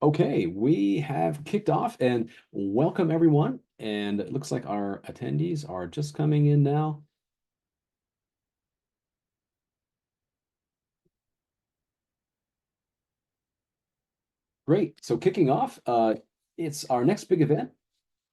Okay, we have kicked off and welcome everyone. And it looks like our attendees are just coming in now. Great. So kicking off, it's our next big event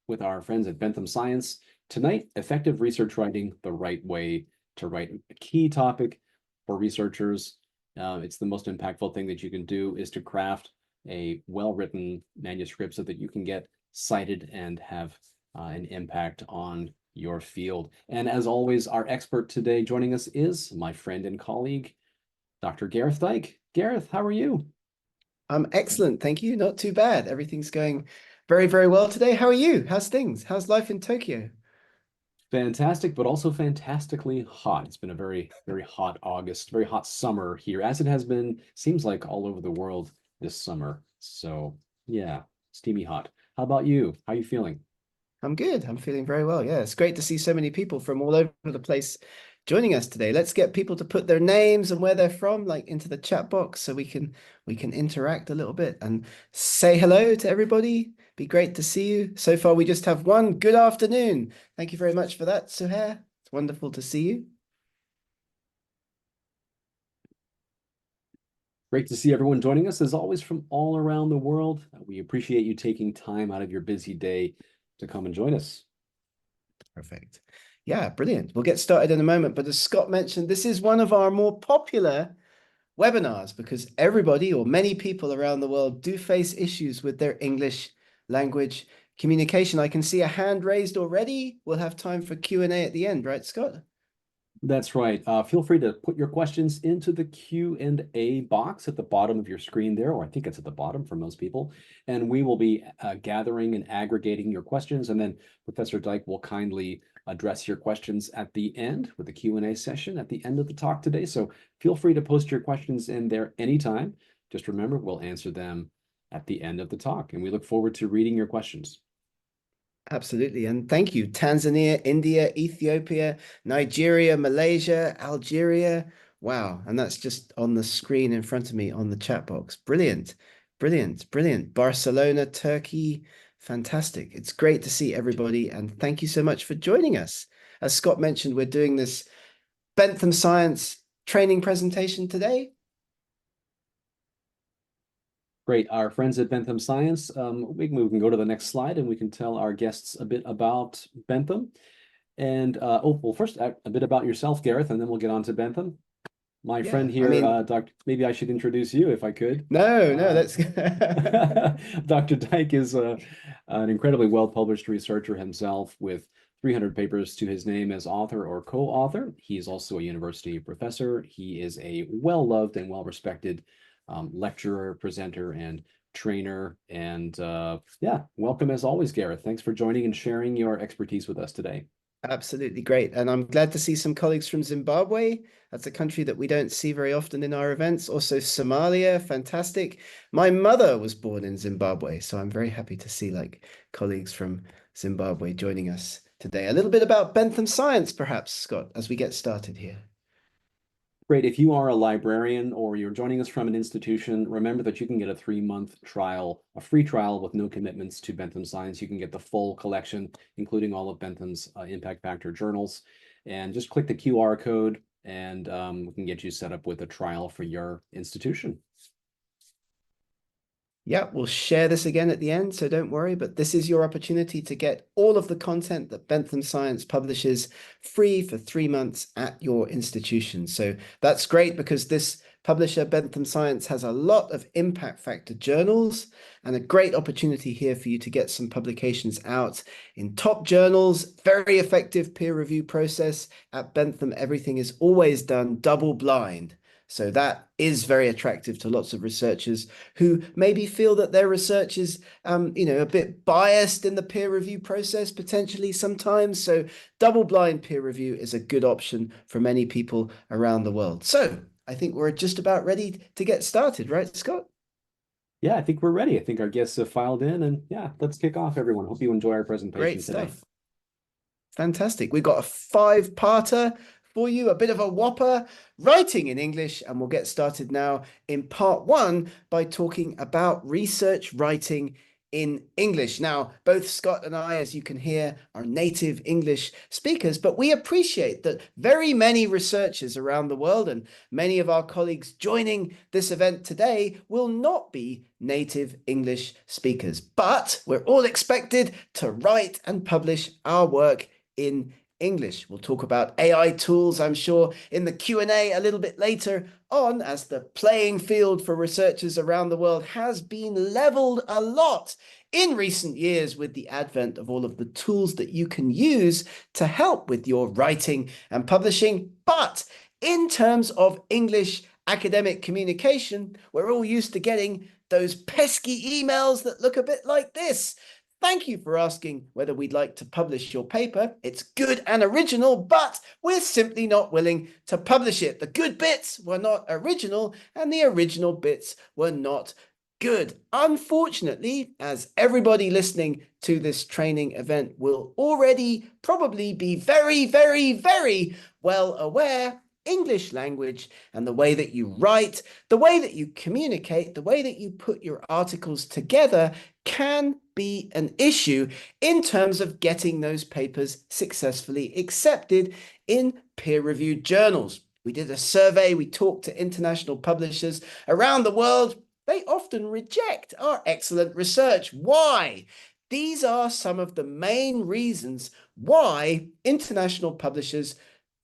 with our friends at Bentham Science. Tonight, effective research writing, the right way to write a key topic for researchers. It's the most impactful thing that you can do is to craft a well-written manuscript so that you can get cited and have an impact on your field. And as always, our expert today joining us is my friend and colleague, Dr. Gareth Dyke. Gareth, how are you? I'm excellent, thank you. Not too bad. Everything's going very, very well today. How are you? How's things? How's life in Tokyo? Fantastic, but also fantastically hot. It's been a very, very hot August, very hot summer here, as it has been, seems like all over the world this summer. So yeah, steamy hot. How about you? How are you feeling? I'm good. I'm feeling very well. Yeah, it's great to see so many people from all over the place joining us today. Let's get people to put their names and where they're from, like into the chat box, so we can interact a little bit and say hello to everybody. Be great to see you. So far, we just have one good afternoon. Thank you very much for that, Suhair. It's wonderful to see you. Great to see everyone joining us, as always, from all around the world. We appreciate you taking time out of your busy day to come and join us. Perfect. Yeah, brilliant. We'll get started in a moment. But as Scott mentioned, this is one of our more popular webinars because everybody or many people around the world do face issues with their English language communication. I can see a hand raised already. We'll have time for Q&A at the end, right, Scott? That's right. Feel free to put your questions into the Q&A box at the bottom of your screen there, or I think it's at the bottom for most people. And we will be gathering and aggregating your questions, and then Professor Dyke will kindly address your questions at the end with the Q&A session at the end of the talk today. So feel free to post your questions in there anytime. Just remember, we'll answer them at the end of the talk, and we look forward to reading your questions. Absolutely. And thank you. Tanzania, India, Ethiopia, Nigeria, Malaysia, Algeria. Wow. And that's just on the screen in front of me on the chat box. Brilliant. Brilliant. Brilliant. Barcelona, Turkey. Fantastic. It's great to see everybody. And thank you so much for joining us. As Scott mentioned, we're doing this Bentham Science training presentation today. Great. Our friends at Bentham Science, we can go to the next slide and we can tell our guests a bit about Bentham. And well, first, a bit about yourself, Gareth, and then we'll get on to Bentham. My friend Yeah. I here, mean, Dr. Maybe I should introduce you if I could. no, Uh, that's Dr. Dyke is an incredibly well-published researcher himself with 300 papers to his name as author or co-author. He is also a university professor. He is a well-loved and well-respected lecturer, presenter, and trainer. And yeah, welcome as always, Gareth. Thanks for joining and sharing your expertise with us today. absolutely great. And I'm glad to see some colleagues from Zimbabwe. That's a country that we don't see very often in our events. Also, Somalia, fantastic. My mother was born in Zimbabwe, so I'm very happy to see like colleagues from Zimbabwe joining us today. A little bit about Bentham Science, perhaps, Scott, as we get started here. Great. If you are a librarian or you're joining us from an institution, remember that you can get a 3-month trial, a free trial with no commitments to Bentham Science. You can get the full collection, including all of Bentham's impact factor journals. And just click the QR code and we can get you set up with a trial for your institution. Yeah, we'll share this again at the end, so don't worry. But this is your opportunity to get all of the content that Bentham Science publishes free for 3 months at your institution. So that's great because this publisher, Bentham Science, has a lot of impact factor journals and a great opportunity here for you to get some publications out in top journals. Very effective peer review process at Bentham. Everything is always done double blind. So that is very attractive to lots of researchers who maybe feel that their research is, a bit biased in the peer review process, potentially sometimes. So double-blind peer review is a good option for many people around the world. So I think we're just about ready to get started, right, Scott? Yeah, I think we're ready. I think our guests have filed in and yeah, let's kick off, everyone. Hope you enjoy our Great presentation today. stuff. Fantastic. We've got a five-parter for you, a bit of a whopper, writing in English, and we'll get started now in part one by talking about research writing in English. Now, both Scott and I, as you can hear, are native English speakers, but we appreciate that very many researchers around the world and many of our colleagues joining this event today will not be native English speakers, but we're all expected to write and publish our work in English. We'll talk about AI tools, I'm sure, in the Q&A a little bit later on, as the playing field for researchers around the world has been leveled a lot in recent years with the advent of all of the tools that you can use to help with your writing and publishing. But in terms of English academic communication, we're all used to getting those pesky emails that look a bit like this. Thank you for asking whether we'd like to publish your paper. It's good and original, but we're simply not willing to publish it. The good bits were not original, and the original bits were not good. Unfortunately, as everybody listening to this training event will already probably be very, very, very well aware, English language and the way that you write, the way that you communicate, the way that you put your articles together can be an issue in terms of getting those papers successfully accepted in peer-reviewed journals. We did a survey, we talked to international publishers around the world. They often reject our excellent research. Why? These are some of the main reasons why international publishers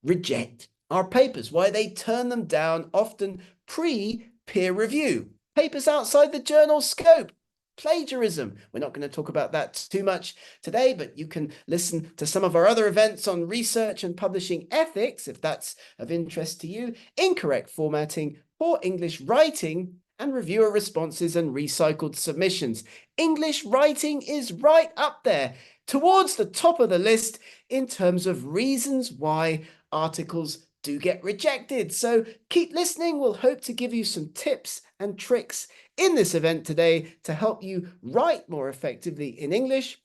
reject our papers, why they turn them down, often pre-peer review. Papers outside the journal scope, plagiarism. We're not going to talk about that too much today, but you can listen to some of our other events on research and publishing ethics if that's of interest to you. Incorrect formatting, poor English writing, and reviewer responses and recycled submissions. English writing is right up there, towards the top of the list in terms of reasons why articles do get rejected. So keep listening. We'll hope to give you some tips and tricks in this event today to help you write more effectively in English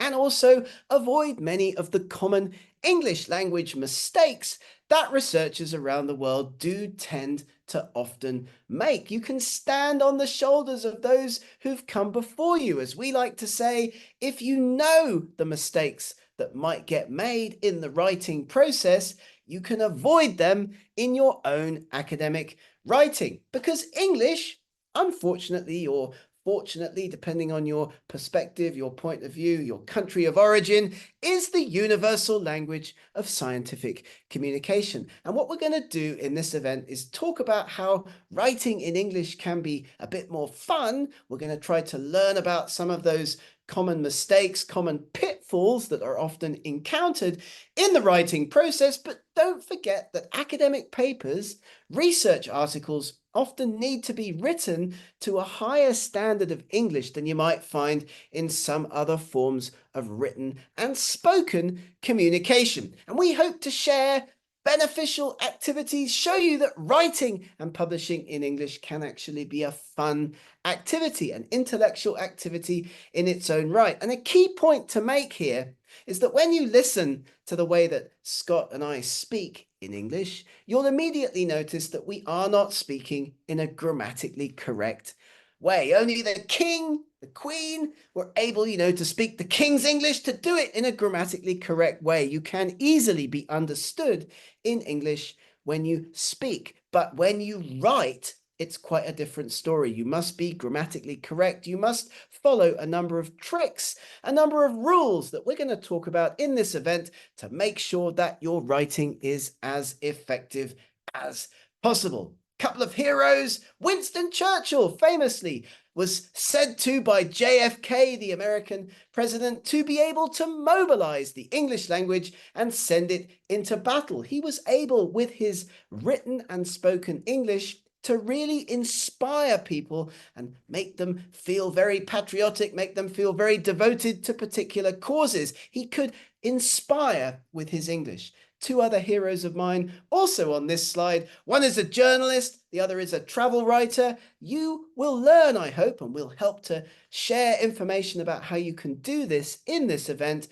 and also avoid many of the common English language mistakes that researchers around the world do tend to often make. You can stand on the shoulders of those who've come before you. As we like to say, if you know the mistakes that might get made in the writing process, you can avoid them in your own academic writing. Because English, unfortunately, or fortunately, depending on your perspective, your point of view, your country of origin, is the universal language of scientific communication. And what we're going to do in this event is talk about how writing in English can be a bit more fun. We're going to try to learn about some of those common mistakes, common pitfalls that are often encountered in the writing process. But don't forget that academic papers, research articles, often need to be written to a higher standard of English than you might find in some other forms of written and spoken communication. And we hope to share beneficial activities, show you that writing and publishing in English can actually be a fun activity, an intellectual activity in its own right. And a key point to make here is that when you listen to the way that Scott and I speak in English, you'll immediately notice that we are not speaking in a grammatically correct way. Only the king, the queen were able, to speak the king's English, to do it in a grammatically correct way. You can easily be understood in English when you speak, but when you write, it's quite a different story. You must be grammatically correct. You must follow a number of tricks, a number of rules that we're going to talk about in this event to make sure that your writing is as effective as possible. Couple of heroes. Winston Churchill famously was said to by JFK, the American president, to be able to mobilize the English language and send it into battle. He was able, with his written and spoken English, to really inspire people and make them feel very patriotic, make them feel very devoted to particular causes. He could inspire with his English. Two other heroes of mine also on this slide. One is a journalist, the other is a travel writer. You will learn, I hope, and we'll help to share information about how you can do this in this event,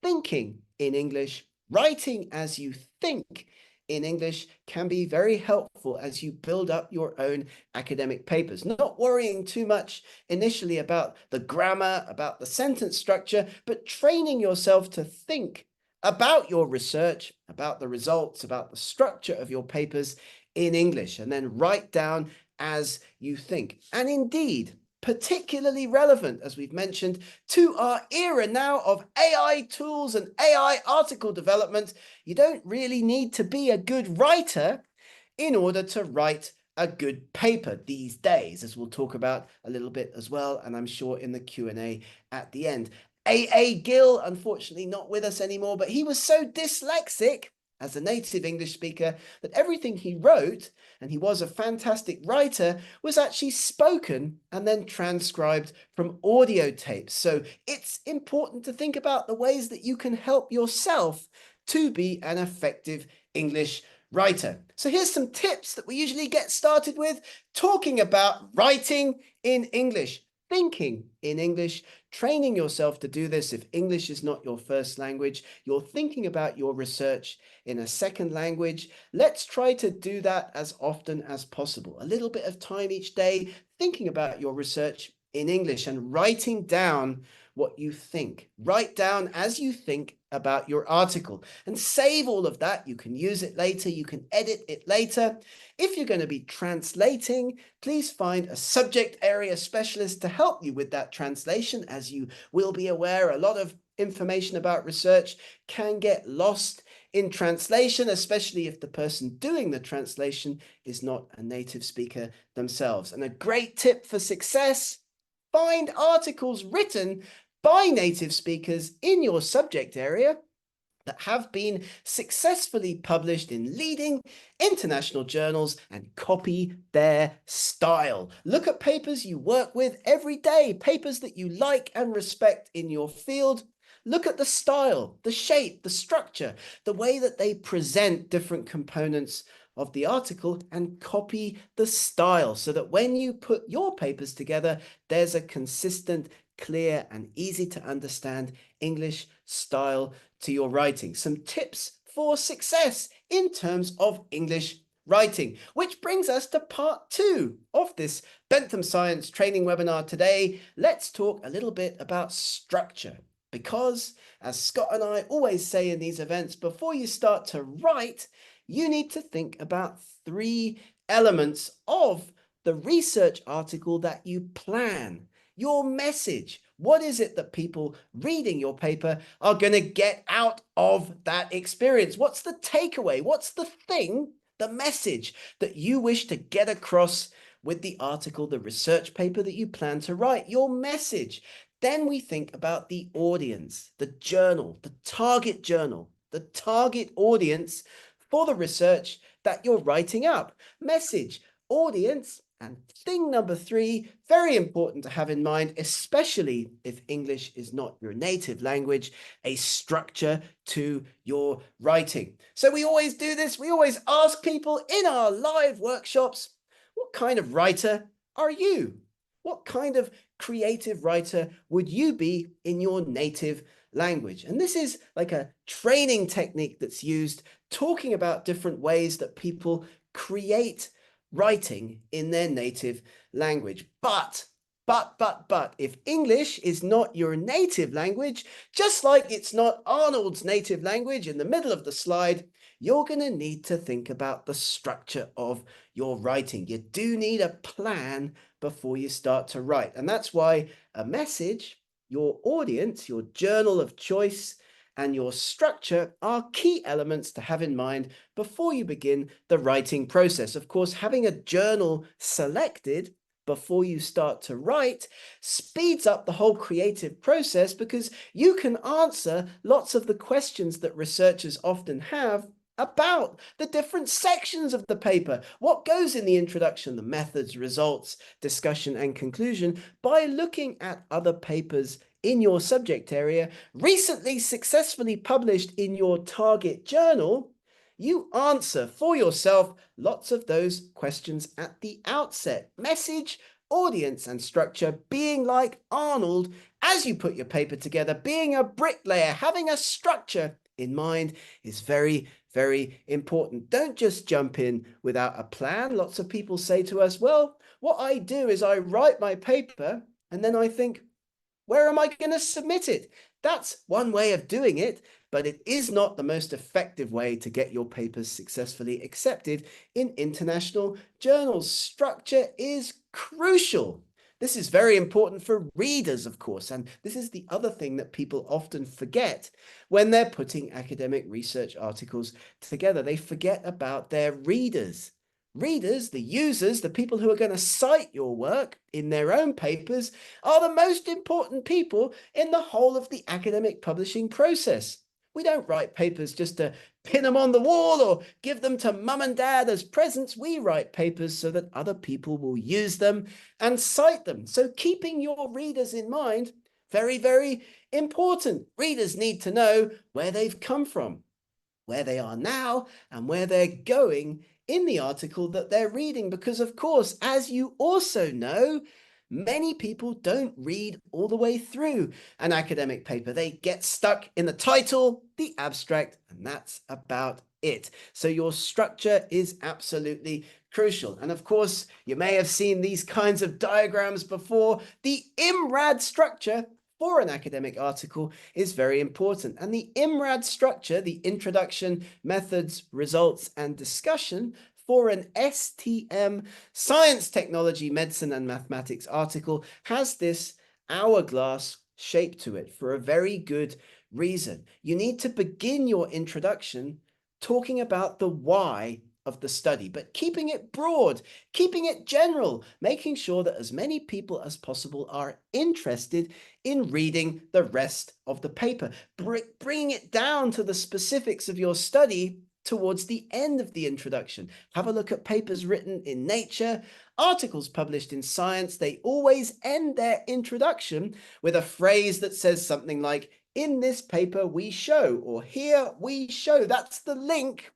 thinking in English, writing as you think in English can be very helpful as you build up your own academic papers. Not worrying too much initially about the grammar, about the sentence structure, but training yourself to think about your research, about the results, about the structure of your papers in English, and then write down as you think. And indeed, particularly relevant, as we've mentioned, to our era now of AI tools and AI article development, you don't really need to be a good writer in order to write a good paper these days, as we'll talk about a little bit as well, and I'm sure in the Q&A at the end. A. Gill, unfortunately not with us anymore, but he was so dyslexic as a native English speaker that everything he wrote, and he was a fantastic writer, was actually spoken and then transcribed from audio tapes. So it's important to think about the ways that you can help yourself to be an effective English writer. So here's some tips that we usually get started with, talking about writing in English, thinking in English, training yourself to do this. If English is not your first language, you're thinking about your research in a second language. Let's try to do that as often as possible. A little bit of time each day thinking about your research in English and writing down what you think. Write down as you think about your article and save all of that. You can use it later. You can edit it later. If you're going to be translating, please find a subject area specialist to help you with that translation. As you will be aware, a lot of information about research can get lost in translation, especially if the person doing the translation is not a native speaker themselves. And a great tip for success: find articles written by native speakers in your subject area that have been successfully published in leading international journals and copy their style. Look at papers you work with every day, papers that you like and respect in your field. Look at the style, the shape, the structure, the way that they present different components of the article, and copy the style so that when you put your papers together, there's a consistent, clear, and easy to understand English style to your writing. Some tips for success in terms of English writing, which brings us to part 2 of this Bentham Science training webinar today. Let's talk a little bit about structure, because as Scott and I always say in these events, before you start to write, you need to think about 3 elements of the research article that you plan. Your message. What is it that people reading your paper are going to get out of that experience? What's the takeaway? What's the thing, the message that you wish to get across with the article, the research paper that you plan to write? Your message. Then we think about the audience, the journal, the target audience for the research that you're writing up. Message, audience, and thing number 3, very important to have in mind, especially if English is not your native language, a structure to your writing. So we always do this. We always ask people in our live workshops, what kind of writer are you? What kind of creative writer would you be in your native language? And this is like a training technique that's used, talking about different ways that people create writing in their native language. But if English is not your native language, just like it's not Arnold's native language in the middle of the slide, you're going to need to think about the structure of your writing. You do need a plan before you start to write. And that's why a message, your audience, your journal of choice, and your structure are key elements to have in mind before you begin the writing process. Of course, having a journal selected before you start to write speeds up the whole creative process, because you can answer lots of the questions that researchers often have about the different sections of the paper, what goes in the introduction, the methods, results, discussion, and conclusion, by looking at other papers in your subject area, recently successfully published in your target journal. You answer for yourself lots of those questions at the outset. Message, audience, and structure being like Arnold as you put your paper together, being a bricklayer, having a structure in mind is very, very important. Don't just jump in without a plan. Lots of people say to us, well, what I do is I write my paper and then I think, where am I going to submit it? That's one way of doing it, but it is not the most effective way to get your papers successfully accepted in international journals. Structure is crucial. This is very important for readers, of course, and this is the other thing that people often forget when they're putting academic research articles together. They forget about their readers. Readers, the users, the people who are going to cite your work in their own papers, are the most important people in the whole of the academic publishing process. We don't write papers just to pin them on the wall or give them to mum and dad as presents. We write papers so that other people will use them and cite them. So keeping your readers in mind, very, very important. Readers need to know where they've come from, where they are now, and where they're going in the article that they're reading. Because, of course, as you also know, many people don't read all the way through an academic paper. They get stuck in the title, the abstract, and that's about it. So your structure is absolutely crucial. And of course, you may have seen these kinds of diagrams before. The IMRAD structure for an academic article is very important. And the IMRAD structure, the introduction, methods, results, and discussion for an STM, science, technology, medicine, and mathematics article, has this hourglass shape to it for a very good reason. You need to begin your introduction talking about the why of the study, but keeping it broad, keeping it general, making sure that as many people as possible are interested in reading the rest of the paper, bringing it down to the specifics of your study towards the end of the introduction. Have a look at papers written in Nature, articles published in Science. They always end their introduction with a phrase that says something like, in this paper we show, or here we show. That's the link,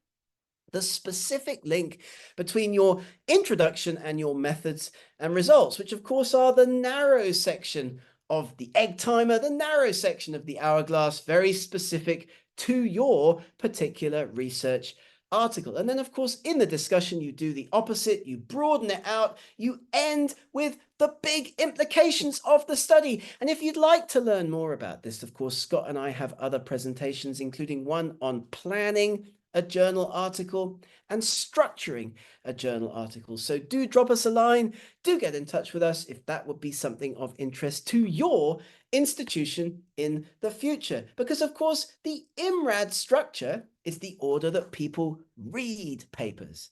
the specific link between your introduction and your methods and results, which of course are the narrow section of the egg timer, the narrow section of the hourglass, very specific to your particular research article. And then, of course, in the discussion, you do the opposite. You broaden it out. You end with the big implications of the study. And if you'd like to learn more about this, of course, Scott and I have other presentations, including one on planning a journal article and structuring a journal article. So do drop us a line, do get in touch with us if that would be something of interest to your institution in the future. Because of course, the IMRAD structure is the order that people read papers.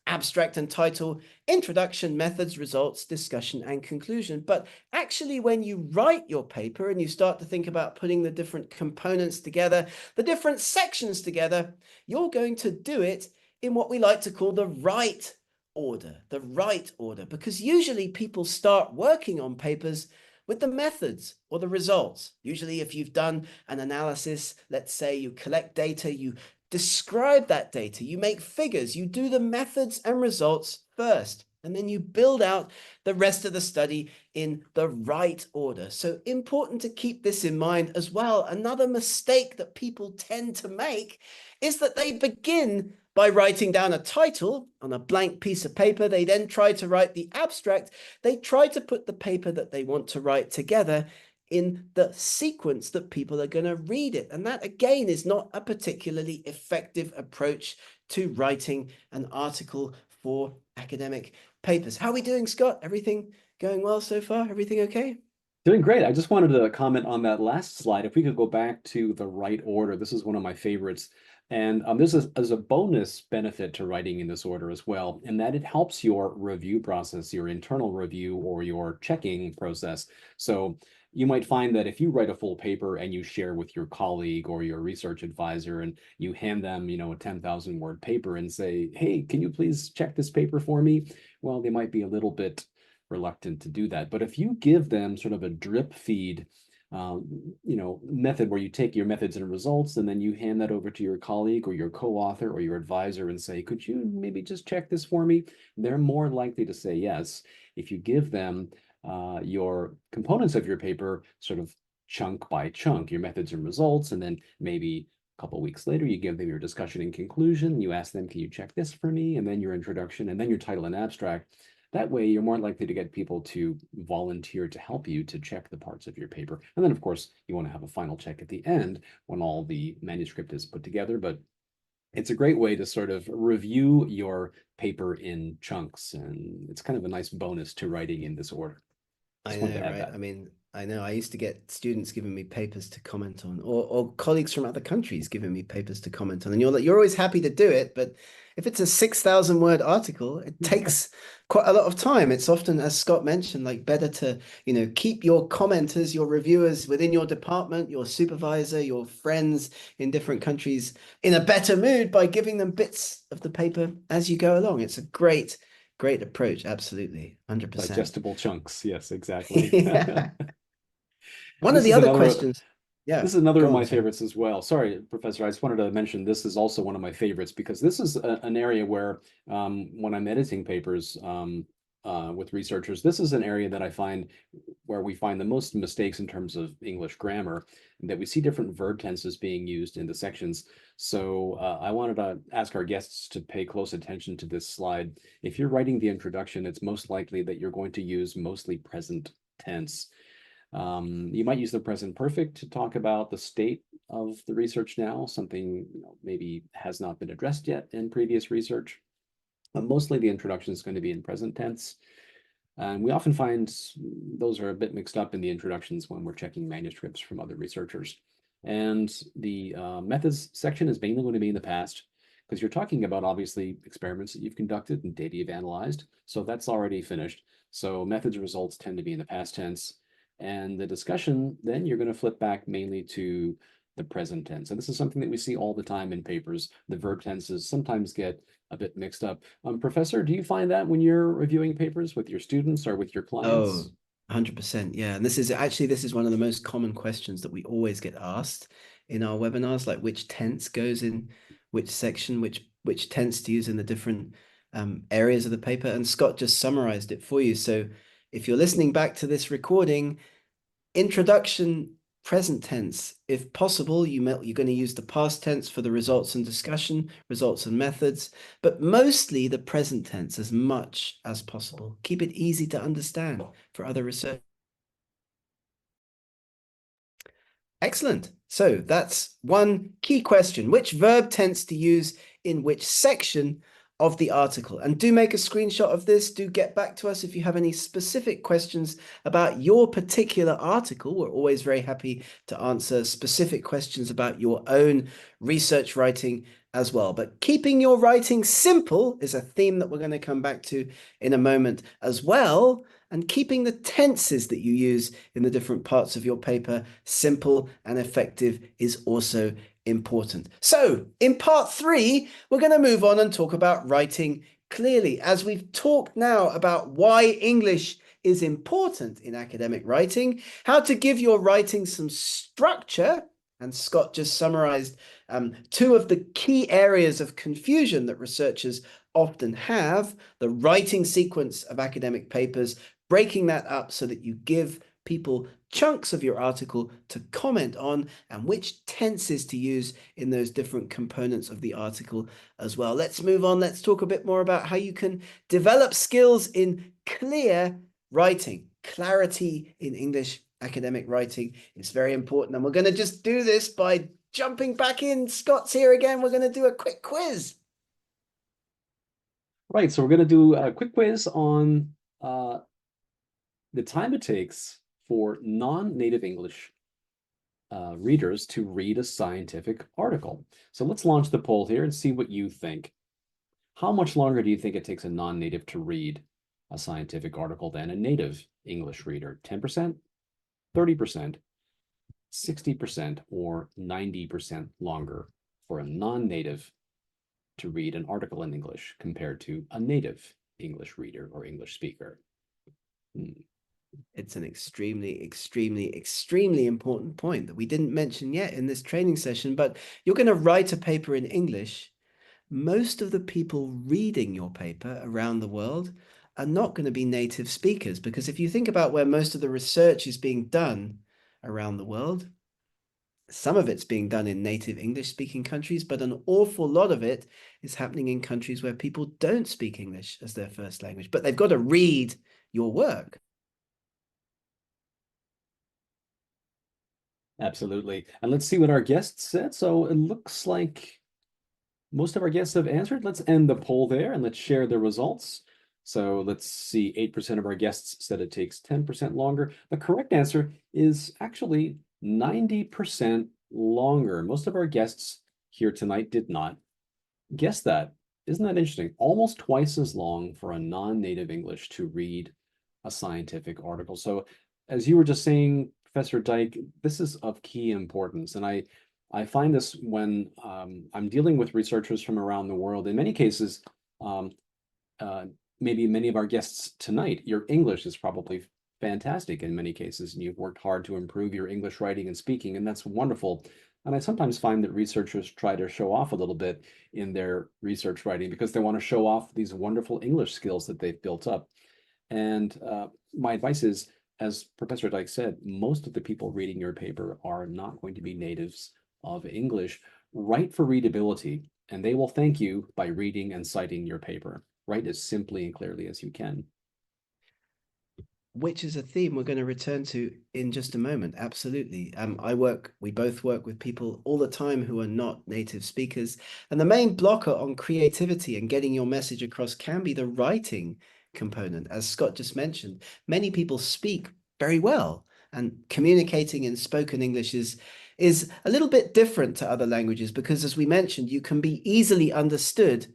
Abstract and title, introduction, methods, results, discussion, and conclusion. But actually, when you write your paper and you start to think about putting the different components together, the different sections together, you're going to do it in what we like to call the right order, because usually people start working on papers with the methods or the results. Usually, if you've done an analysis, let's say you collect data, you describe that data, you make figures, you do the methods and results first, and then you build out the rest of the study in the right order. So important to keep this in mind as well. Another mistake that people tend to make is that they begin by writing down a title on a blank piece of paper. They then try to write the abstract. They try to put the paper that they want to write together in the sequence that people are going to read it. And that, again, is not a particularly effective approach to writing an article for academic papers. How are we doing, Scott? Everything going well so far? Everything okay? Doing great. I just wanted to comment on that last slide. If we could go back to the right order, this is one of my favorites. And this is a bonus benefit to writing in this order as well, in that it helps your review process, your internal review or your checking process. So you might find that if you write a full paper and you share with your colleague or your research advisor and you hand them, a 10,000 word paper and say, hey, can you please check this paper for me? Well, they might be a little bit reluctant to do that. But if you give them sort of a drip feed, method where you take your methods and results and then you hand that over to your colleague or your co-author or your advisor and say, could you maybe just check this for me? They're more likely to say yes. If you give them your components of your paper sort of chunk by chunk, your methods and results, and then maybe couple weeks later, you give them your discussion and conclusion. You ask them, can you check this for me? And then your introduction, and then your title and abstract. That way, you're more likely to get people to volunteer to help you to check the parts of your paper. And then, of course, you want to have a final check at the end when all the manuscript is put together. But it's a great way to sort of review your paper in chunks. And it's kind of a nice bonus to writing in this order. I Just wanted know, to add right? that. I mean, I know I used to get students giving me papers to comment on, or colleagues from other countries giving me papers to comment on. And you're always happy to do it, but if it's a 6,000 word article, it takes quite a lot of time. It's often, as Scott mentioned, like better to, keep your commenters, your reviewers within your department, your supervisor, your friends in different countries in a better mood by giving them bits of the paper as you go along. It's a great approach. Absolutely. 100%. Digestible chunks. Yes, exactly. Yeah. And One of the other questions. Yeah, this is another of go my on, sorry. favorites as well. Sorry, Professor, I just wanted to mention this is also one of my favorites because this is an area where when I'm editing papers with researchers, this is an area that I find where we find the most mistakes in terms of English grammar, that we see different verb tenses being used in the sections. So I wanted to ask our guests to pay close attention to this slide. If you're writing the introduction, it's most likely that you're going to use mostly present tense. You might use the present perfect to talk about the state of the research now, something maybe has not been addressed yet in previous research. Mostly the introduction is going to be in present tense. And we often find those are a bit mixed up in the introductions when we're checking manuscripts from other researchers. And the methods section is mainly going to be in the past because you're talking about obviously experiments that you've conducted and data you've analyzed. So that's already finished. So methods results tend to be in the past tense. And the discussion, then you're going to flip back mainly to the present tense. And this is something that we see all the time in papers. The verb tenses sometimes get a bit mixed up. Professor, do you find that when you're reviewing papers with your students or with your Oh, clients? 100%. Yeah. And this is one of the most common questions that we always get asked in our webinars, like which tense goes in which section, which tense to use in the different areas of the paper. And Scott just summarized it for you. So if you're listening back to this recording, introduction, present tense. If possible, you're going to use the past tense for the results and discussion, results and methods, but mostly the present tense as much as possible. Keep it easy to understand for other research. Excellent. So that's one key question. Which verb tense to use in which section of the article? And do make a screenshot of this. Do get back to us if you have any specific questions about your particular article. We're always very happy to answer specific questions about your own research writing as well. But keeping your writing simple is a theme that we're going to come back to in a moment as well. And keeping the tenses that you use in the different parts of your paper simple and effective is also important. So in part 3, we're going to move on and talk about writing clearly. As we've talked now about why English is important in academic writing, how to give your writing some structure, and Scott just summarized 2 of the key areas of confusion that researchers often have: the writing sequence of academic papers, breaking that up so that you give people chunks of your article to comment on, and which tenses to use in those different components of the article as well. Let's move on. Let's talk a bit more about how you can develop skills in clear writing. Clarity in English academic writing is very important. And we're going to just do this by jumping back in. Scott's here again. We're going to do a quick quiz. Right, so we're going to do a quick quiz on the time it takes for non-native English readers to read a scientific article. So let's launch the poll here and see what you think. How much longer do you think it takes a non-native to read a scientific article than a native English reader? 10%, 30%, 60%, or 90% longer for a non-native to read an article in English compared to a native English reader or English speaker? It's an extremely important point that we didn't mention yet in this training session, but you're going to write a paper in English. Most of the people reading your paper around the world are not going to be native speakers, because if you think about where most of the research is being done around the world, Some of it's being done in native English speaking countries, but an awful lot of it is happening in countries where people don't speak English as their first language, but they've got to read your work. Absolutely. And let's see what our guests said. So it looks like most of our guests have answered. Let's end the poll there and let's share the results. So let's see, 8% of our guests said it takes 10% longer. The correct answer is actually 90% longer. Most of our guests here tonight did not guess that. Isn't that interesting? Almost twice as long for a non-native English to read a scientific article. So as you were just saying, Professor Dyke, this is of key importance. And I find this when I'm dealing with researchers from around the world. In many cases, um, uh, maybe many of our guests tonight, your English is probably fantastic in many cases, and you've worked hard to improve your English writing and speaking, and that's wonderful. And I sometimes find that researchers try to show off a little bit in their research writing because they want to show off these wonderful English skills that they've built up. And my advice is, as Professor Dyke said, most of the people reading your paper are not going to be natives of English. Write for readability, and they will thank you by reading and citing your paper. Write as simply and clearly as you can. Which is a theme we're going to return to in just a moment. Absolutely. We both work with people all the time who are not native speakers. And the main blocker on creativity and getting your message across can be the writing component. As Scott just mentioned, many people speak very well, and communicating in spoken English is a little bit different to other languages because, as we mentioned, you can be easily understood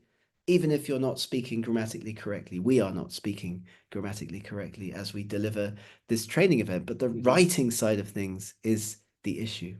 even if you're not speaking grammatically correctly. We are not speaking grammatically correctly as we deliver this training event, but the writing side of things is the issue.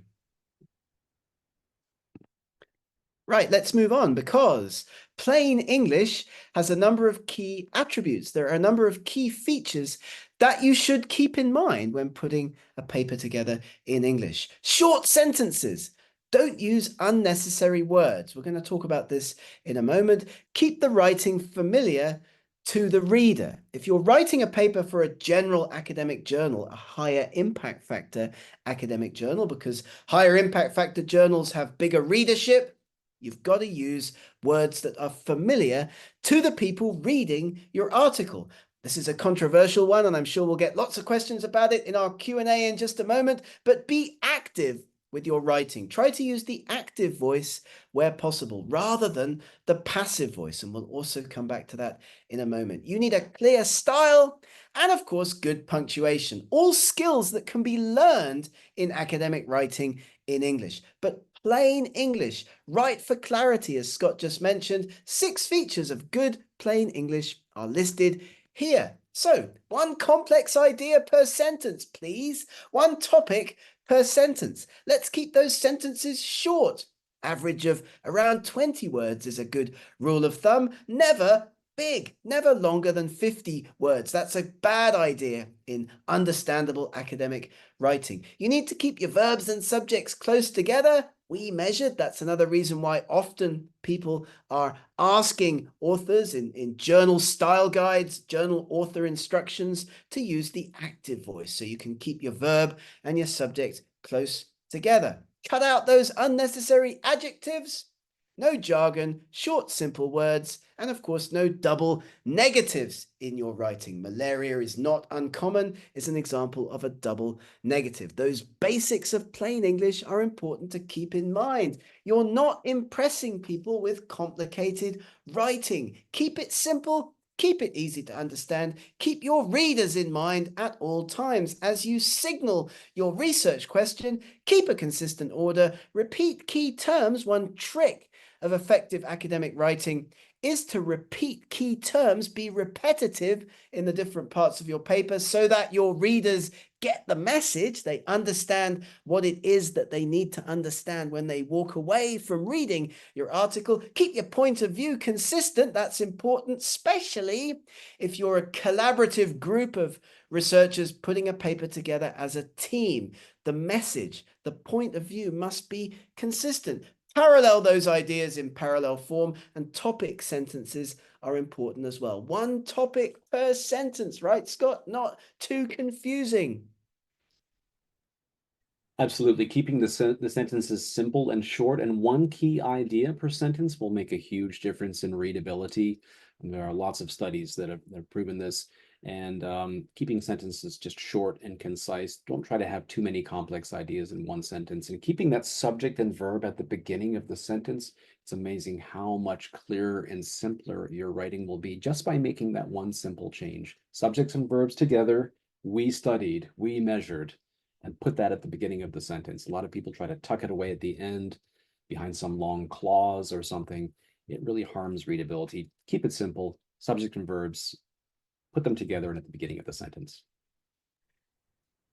Right, let's move on because plain English has a number of key attributes. There are a number of key features that you should keep in mind when putting a paper together in English. Short sentences. Don't use unnecessary words. We're going to talk about this in a moment. Keep the writing familiar to the reader. If you're writing a paper for a general academic journal, a higher impact factor academic journal, because higher impact factor journals have bigger readership, you've got to use words that are familiar to the people reading your article. This is a controversial one, and I'm sure we'll get lots of questions about it in our Q&A in just a moment, but be active with your writing. Try to use the active voice where possible rather than the passive voice, and we'll also come back to that in a moment. You need a clear style and, of course, good punctuation. All skills that can be learned in academic writing in English, but plain English. Write for clarity, as Scott just mentioned. 6 features of good plain English are listed here. So, one complex idea per sentence, please. One topic per sentence. Let's keep those sentences short. Average of around 20 words is a good rule of thumb. Never big, never longer than 50 words. That's a bad idea in understandable academic writing. You need to keep your verbs and subjects close together. We measured. That's another reason why often people are asking authors in journal style guides, journal author instructions to use the active voice so you can keep your verb and your subject close together. Cut out those unnecessary adjectives. No jargon, short, simple words, and of course, no double negatives in your writing. Malaria is not uncommon is an example of a double negative. Those basics of plain English are important to keep in mind. You're not impressing people with complicated writing. Keep it simple. Keep it easy to understand. Keep your readers in mind at all times. As you signal your research question, keep a consistent order. Repeat key terms. One trick of effective academic writing is to repeat key terms, be repetitive in the different parts of your paper so that your readers get the message, they understand what it is that they need to understand when they walk away from reading your article. Keep your point of view consistent. That's important, especially if you're a collaborative group of researchers putting a paper together as a team. The message, the point of view must be consistent. Parallel those ideas in parallel form, and topic sentences are important as well. One topic per sentence, right, Scott? Not too confusing. Absolutely. Keeping the sentences simple and short, and one key idea per sentence will make a huge difference in readability. And there are lots of studies that have proven this. And keeping sentences just short and concise. Don't try to have too many complex ideas in one sentence. And keeping that subject and verb at the beginning of the sentence, it's amazing how much clearer and simpler your writing will be just by making that one simple change. Subjects and verbs together. We studied, we measured, and put that at the beginning of the sentence. A lot of people try to tuck it away at the end behind some long clause or something. It really harms readability. Keep it simple, subject and verbs, put them together and at the beginning of the sentence.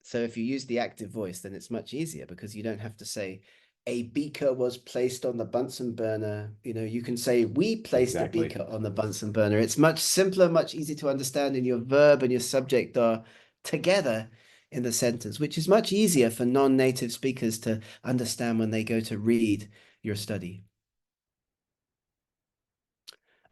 So if you use the active voice, then it's much easier because you don't have to say, a beaker was placed on the Bunsen burner. You can say, we placed a beaker on the Bunsen burner. It's much simpler, much easier to understand, and your verb and your subject are together in the sentence, which is much easier for non-native speakers to understand when they go to read your study.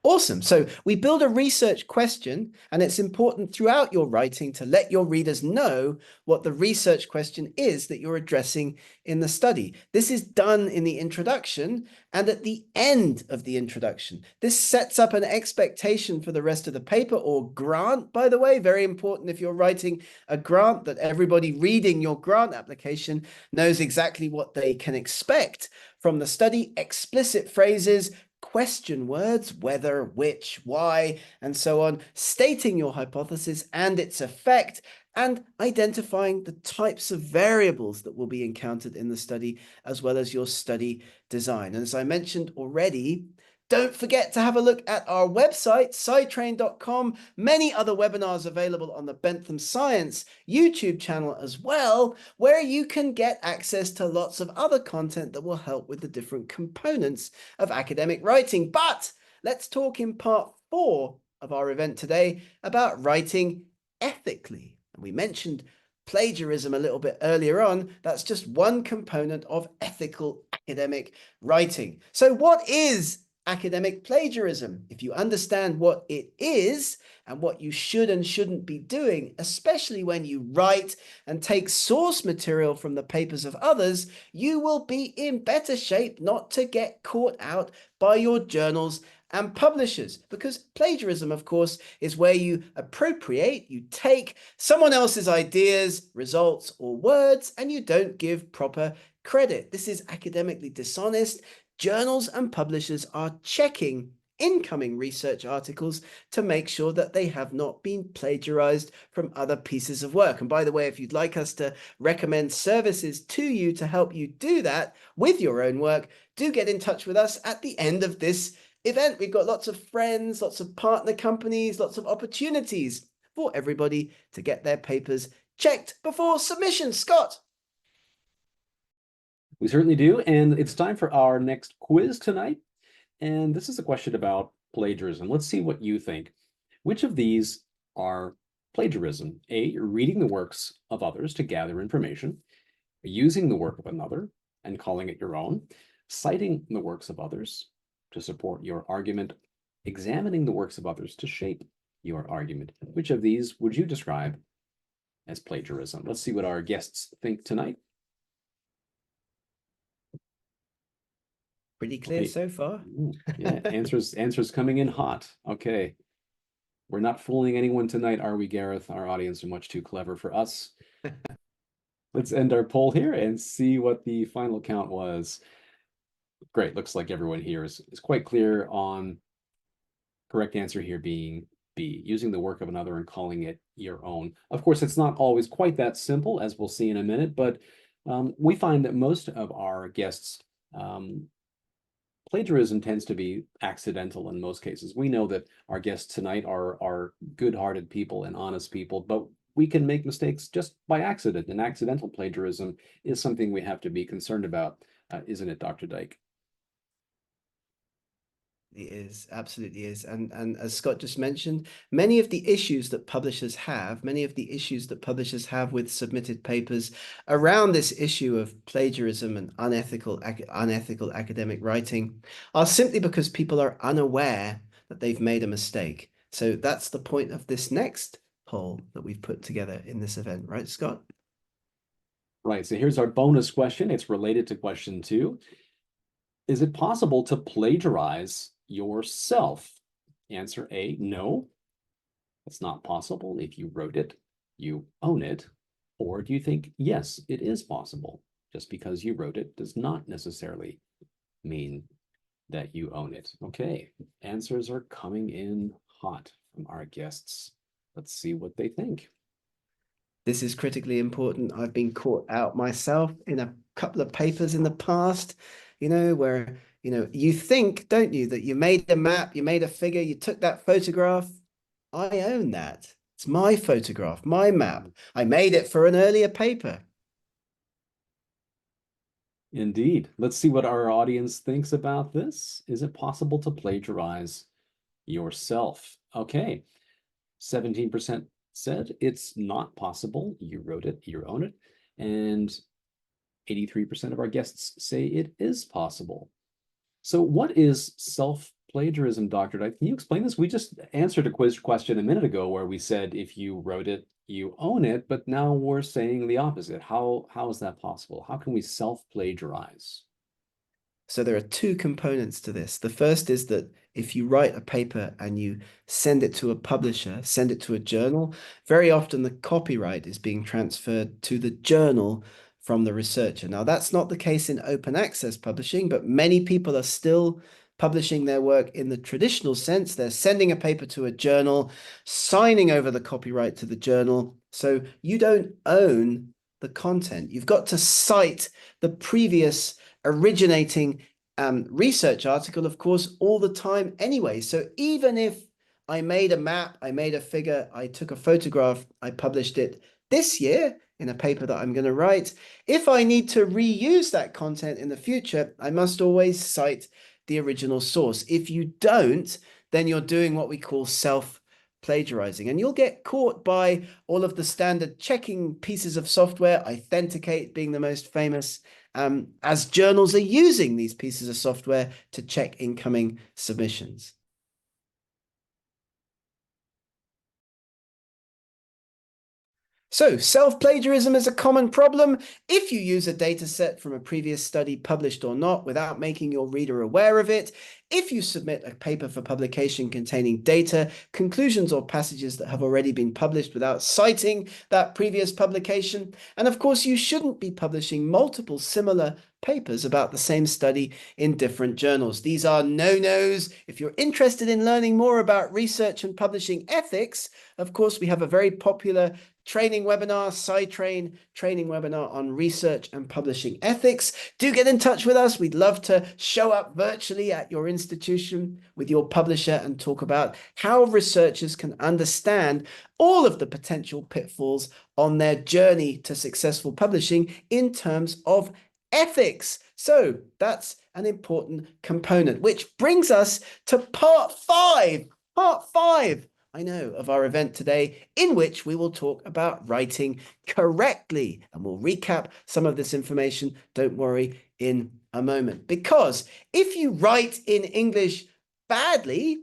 Awesome. So we build a research question, and it's important throughout your writing to let your readers know what the research question is that you're addressing in the study. This is done in the introduction and at the end of the introduction. This sets up an expectation for the rest of the paper or grant, by the way, very important if you're writing a grant, that everybody reading your grant application knows exactly what they can expect from the study. Explicit phrases, question words, whether, which, why, and so on, stating your hypothesis and its effect, and identifying the types of variables that will be encountered in the study, as well as your study design. And as I mentioned already, don't forget to have a look at our website, scitrain.com. Many other webinars available on the Bentham Science YouTube channel as well, where you can get access to lots of other content that will help with the different components of academic writing. But let's talk in part 4 of our event today about writing ethically. And we mentioned plagiarism a little bit earlier on. That's just one component of ethical academic writing. So what is academic plagiarism? If you understand what it is and what you should and shouldn't be doing, especially when you write and take source material from the papers of others, you will be in better shape not to get caught out by your journals and publishers. Because plagiarism, of course, is where you appropriate, you take someone else's ideas, results, or words, and you don't give proper credit. This is academically dishonest. Journals and publishers are checking incoming research articles to make sure that they have not been plagiarized from other pieces of work. And by the way, if you'd like us to recommend services to you to help you do that with your own work, do get in touch with us at the end of this event. We've got lots of friends, lots of partner companies, lots of opportunities for everybody to get their papers checked before submission. Scott. We certainly do. And it's time for our next quiz tonight. And this is a question about plagiarism. Let's see what you think. Which of these are plagiarism? A, reading the works of others to gather information, using the work of another and calling it your own, citing the works of others to support your argument, examining the works of others to shape your argument. Which of these would you describe as plagiarism? Let's see what our guests think tonight. Pretty clear so far. Yeah, answers coming in hot. Okay. We're not fooling anyone tonight, are we, Gareth? Our audience are much too clever for us. Let's end our poll here and see what the final count was. Great. Looks like everyone here is quite clear on correct answer here being B, using the work of another and calling it your own. Of course, it's not always quite that simple, as we'll see in a minute, but we find that most of our guests plagiarism tends to be accidental in most cases. We know that our guests tonight are good-hearted people and honest people, but we can make mistakes just by accident, and accidental plagiarism is something we have to be concerned about, isn't it, Dr. Dyke? It is, absolutely is. And as Scott just mentioned, many of the issues that publishers have, with submitted papers around this issue of plagiarism and unethical academic writing are simply because people are unaware that they've made a mistake. So that's the point of this next poll that we've put together in this event, right, Scott? Right, so here's our bonus question. It's related to question 2. Is it possible to plagiarize yourself? Answer A, no, it's not possible. If you wrote it, you own it. Or do you think, yes, it is possible? Just because you wrote it does not necessarily mean that you own it. Okay, answers are coming in hot from our guests. Let's see what they think. This is critically important. I've been caught out myself in a couple of papers in the past, where, you think, don't you, that you made a map, you made a figure, you took that photograph. I own that. It's my photograph, my map. I made it for an earlier paper. Indeed. Let's see what our audience thinks about this. Is it possible to plagiarize yourself? Okay, 17% said it's not possible. You wrote it, you own it. And 83% of our guests say it is possible. So what is self-plagiarism, Dr. Dyke? Can you explain this? We just answered a quiz question a minute ago where we said if you wrote it, you own it, but now we're saying the opposite. How is that possible? How can we self-plagiarize? So there are two components to this. The first is that if you write a paper and you send it to a publisher, send it to a journal, very often the copyright is being transferred to the journal from the researcher. Now, that's not the case in open access publishing, but many people are still publishing their work in the traditional sense. They're sending a paper to a journal, signing over the copyright to the journal. So you don't own the content. You've got to cite the previous originating research article, of course, all the time anyway. So even if I made a map, I made a figure, I took a photograph, I published it this year in a paper that I'm going to write, if I need to reuse that content in the future, I must always cite the original source. If you don't, then you're doing what we call self-plagiarizing, and you'll get caught by all of the standard checking pieces of software, Authenticate being the most famous, as journals are using these pieces of software to check incoming submissions. So self-plagiarism is a common problem if you use a data set from a previous study, published or not, without making your reader aware of it, if you submit a paper for publication containing data, conclusions, or passages that have already been published without citing that previous publication. And of course, you shouldn't be publishing multiple similar papers about the same study in different journals. These are no-nos. If you're interested in learning more about research and publishing ethics, of course, we have a very popular training webinar, SciTrain training webinar on research and publishing ethics. Do get in touch with us. We'd love to show up virtually at your institution with your publisher and talk about how researchers can understand all of the potential pitfalls on their journey to successful publishing in terms of ethics. So that's an important component, which brings us to part five. I know, of our event today, in which we will talk about writing correctly. And we'll recap some of this information, don't worry, in a moment. Because if you write in English badly,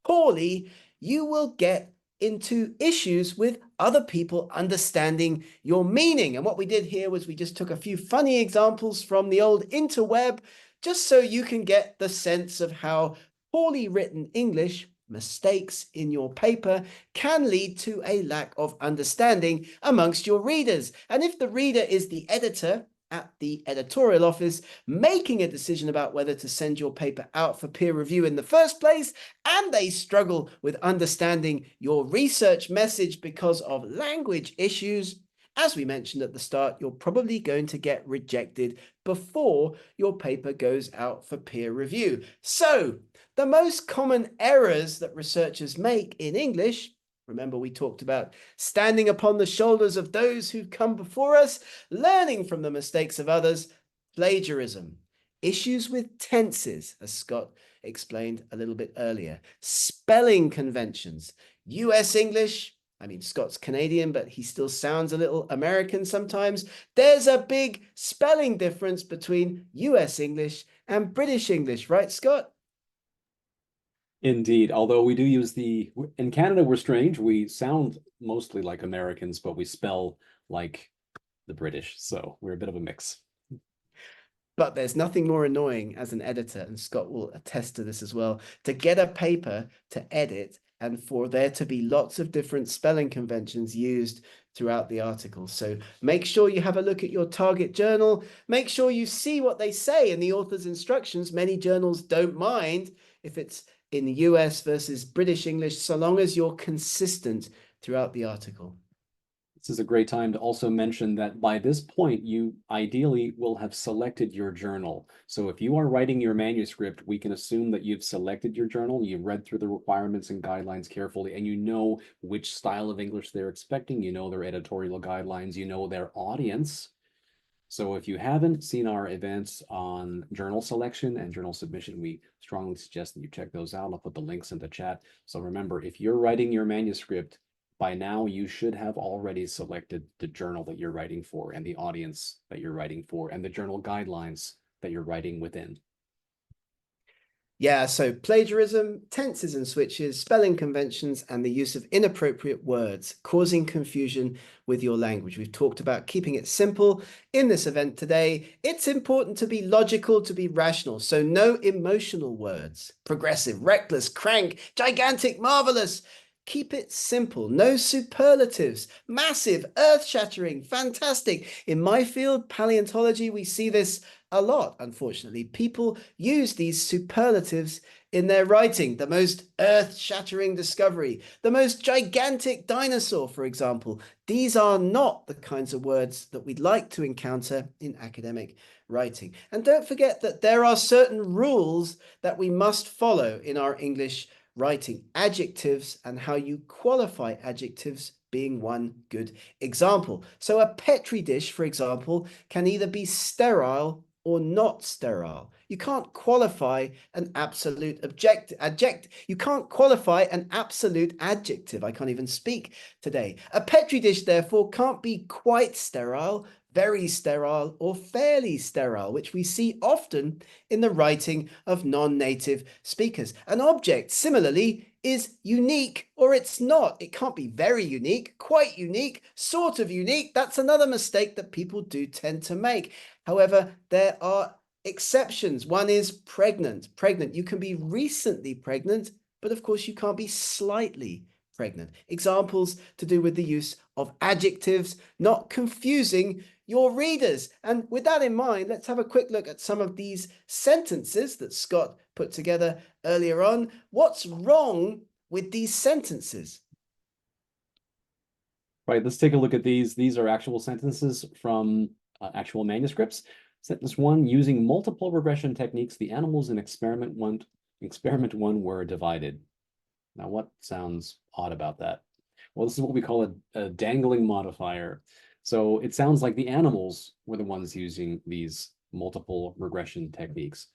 poorly, you will get into issues with other people understanding your meaning. And what we did here was we just took a few funny examples from the old interweb, just so you can get the sense of how poorly written English, mistakes in your paper, can lead to a lack of understanding amongst your readers. And if the reader is the editor at the editorial office making a decision about whether to send your paper out for peer review in the first place, and they struggle with understanding your research message because of language issues, as we mentioned at the start, you're probably going to get rejected before your paper goes out for peer review. So the most common errors that researchers make in English, remember we talked about standing upon the shoulders of those who've come before us, learning from the mistakes of others, plagiarism, issues with tenses, as Scott explained a little bit earlier, spelling conventions, US English. I mean, Scott's Canadian, but he still sounds a little American sometimes. There's a big spelling difference between US English and British English, right, Scott? Indeed, although we do use in Canada, we're strange. We sound mostly like Americans, but we spell like the British. So we're a bit of a mix. But there's nothing more annoying as an editor, and Scott will attest to this as well, to get a paper to edit and for there to be lots of different spelling conventions used throughout the article. So make sure you have a look at your target journal. Make sure you see what they say in the author's instructions. Many journals don't mind if it's in the US versus British English, so long as you're consistent throughout the article. This is a great time to also mention that by this point, you ideally will have selected your journal. So if you are writing your manuscript, we can assume that you've selected your journal, you've read through the requirements and guidelines carefully, and you know which style of English they're expecting, you know their editorial guidelines, you know their audience. So if you haven't seen our events on journal selection and journal submission, we strongly suggest that you check those out. I'll put the links in the chat. So remember, if you're writing your manuscript, by now you should have already selected the journal that you're writing for and the audience that you're writing for and the journal guidelines that you're writing within. Yeah, so plagiarism, tenses and switches, spelling conventions, and the use of inappropriate words causing confusion with your language. We've talked about keeping it simple in this event today. It's important to be logical, to be rational. So no emotional words, progressive, reckless, crank, gigantic, marvelous. Keep it simple. No superlatives. Massive, earth-shattering, fantastic. In my field, paleontology, we see this a lot, unfortunately. People use these superlatives in their writing. The most earth-shattering discovery, the most gigantic dinosaur, for example. These are not the kinds of words that we'd like to encounter in academic writing. And don't forget that there are certain rules that we must follow in our English writing. Adjectives and how you qualify adjectives being one good example. So a petri dish, for example, can either be sterile or not sterile. You can't qualify an absolute you can't qualify an absolute adjective. I can't even speak today. A petri dish, therefore, can't be quite sterile, very sterile, or fairly sterile, which we see often in the writing of non-native speakers. An object, similarly, is unique or it's not. It can't be very unique, quite unique, sort of unique. That's another mistake that people do tend to make. However, there are exceptions. One is pregnant. Pregnant, you can be recently pregnant, but of course you can't be slightly pregnant. Examples to do with the use of adjectives, not confusing your readers. And with that in mind, let's have a quick look at some of these sentences that Scott put together earlier on. What's wrong with these sentences? Right, let's take a look at these. These are actual sentences from actual manuscripts. Sentence 1, using multiple regression techniques, the animals in experiment one were divided. Now, what sounds odd about that? Well, this is what we call a dangling modifier. So it sounds like the animals were the ones using these multiple regression techniques.